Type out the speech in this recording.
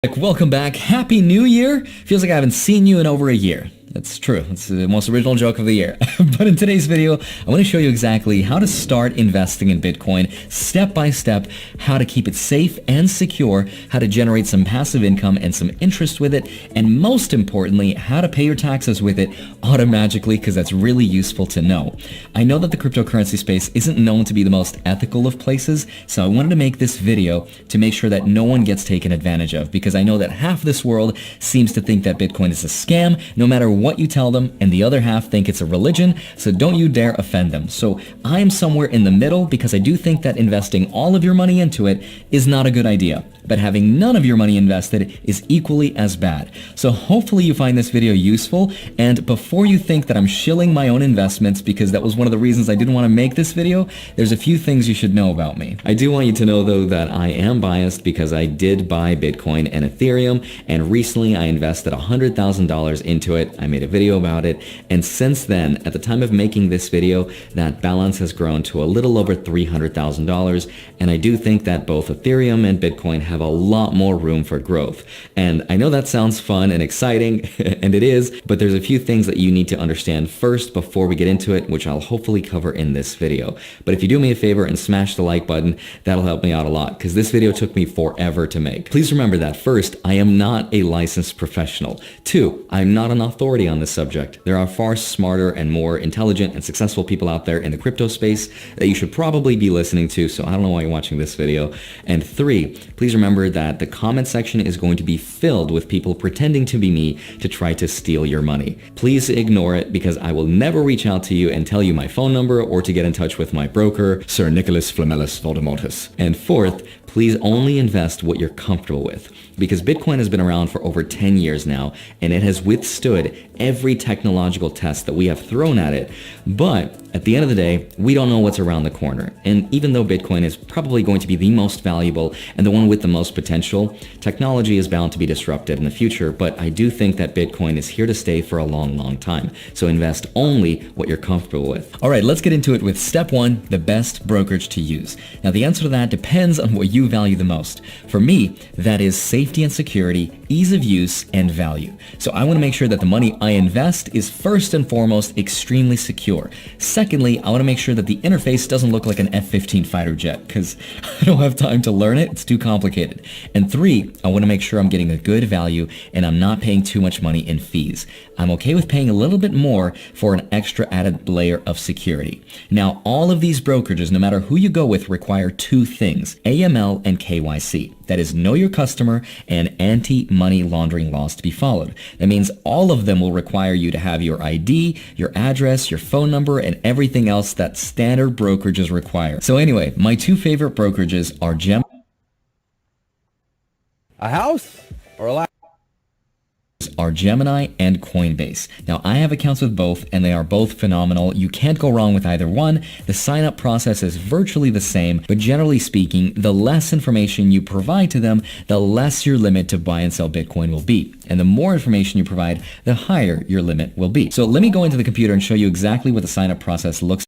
Welcome back. Happy New Year. Feels like I haven't seen you in over a year. That's true. It's the most original joke of the year. But in today's video, I want to show you exactly how to start investing in Bitcoin step by step, how to keep it safe and secure, how to generate some passive income and some interest with it, and most importantly, how to pay your taxes with it automatically, because that's really useful to know. I know that the cryptocurrency space isn't known to be the most ethical of places, so I wanted to make this video to make sure that no one gets taken advantage of, because I know that half this world seems to think that Bitcoin is a scam, no matter what you tell them, and the other half think it's a religion, so don't you dare offend them. So I am somewhere in the middle, because I do think that investing all of your money into it is not a good idea, but having none of your money invested is equally as bad. So hopefully you find this video useful, and before you think that I'm shilling my own investments, because that was one of the reasons I didn't want to make this video, there's a few things you should know about me. I do want you to know though that I am biased, because I did buy Bitcoin and Ethereum, and recently I invested $100,000 into it. I made a video about it, and since then, at the time of making this video, that balance has grown to a little over $300,000, and I do think that both Ethereum and Bitcoin have a lot more room for growth. And I know that sounds fun and exciting, and it is, but there's a few things that you need to understand first before we get into it, which I'll hopefully cover in this video. But if you do me a favor and smash the like button, that'll help me out a lot, because this video took me forever to make. Please remember that first, I am not a licensed professional. Two, I'm not an authority on this subject. There are far smarter and more intelligent and successful people out there in the crypto space that you should probably be listening to, so I don't know why you're watching this video. And three, please remember that the comment section is going to be filled with people pretending to be me to try to steal your money. Please ignore it, because I will never reach out to you and tell you my phone number or to get in touch with my broker, Sir Nicholas Flamellus Voldemortus. And fourth, please only invest what you're comfortable with, because Bitcoin has been around for over 10 years now, and it has withstood every technological test that we have thrown at it. But at the end of the day, we don't know what's around the corner. And even though Bitcoin is probably going to be the most valuable and the one with the most potential, technology is bound to be disrupted in the future. But I do think that Bitcoin is here to stay for a long, long time. So invest only what you're comfortable with. All right, let's get into it with step one, the best brokerage to use. Now, the answer to that depends on what you value the most. For me, that is safety and security, ease of use, and value. So I want to make sure that the money I invest is first and foremost extremely secure. Secondly, I want to make sure that the interface doesn't look like an F-15 fighter jet, because I don't have time to learn it. It's too complicated. And three, I want to make sure I'm getting a good value and I'm not paying too much money in fees. I'm okay with paying a little bit more for an extra added layer of security. Now, all of these brokerages, no matter who you go with, require two things: AML and KYC. That is, know your customer and anti-money laundering laws to be followed. That means all of them will require you to have your ID, your address, your phone number, and everything else that standard brokerages require. So anyway, my two favorite brokerages are Gemini and Coinbase. Now, I have accounts with both, and they are both phenomenal. You can't go wrong with either one. The sign-up process is virtually the same, but generally speaking, the less information you provide to them, the less your limit to buy and sell Bitcoin will be. And the more information you provide, the higher your limit will be. So let me go into the computer and show you exactly what the sign-up process looks like.